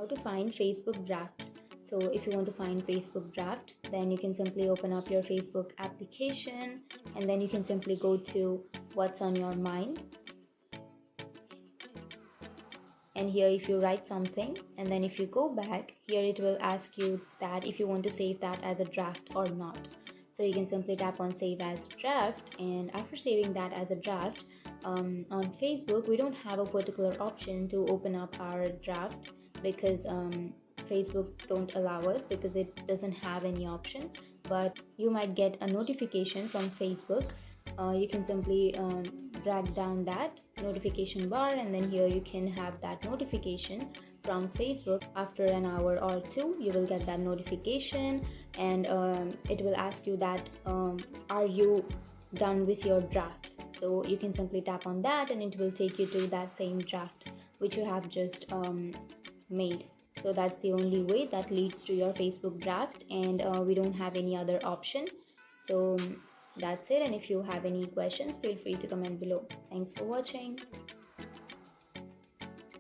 how to find Facebook draft. So if you want to find Facebook draft, then you can simply open up your Facebook application, and then you can simply go to what's on your mind. And here if you write something, and then if you go back, here it will ask you that if you want to save that as a draft or not. So you can simply tap on save as draft, and after saving that as a draft, on Facebook we don't have a particular option to open up our draft because Facebook don't allow us, because it doesn't have any option. But you might get a notification from Facebook. You can simply drag down that notification bar, and then here you can have that notification from Facebook. After an hour or two, you will get that notification, and it will ask you that are you done with your draft. So you can simply tap on that, and it will take you to that same draft which you have just made. So that's the only way that leads to your Facebook draft, and we don't have any other option. So that's it, and if you have any questions, feel free to comment below. Thanks for watching.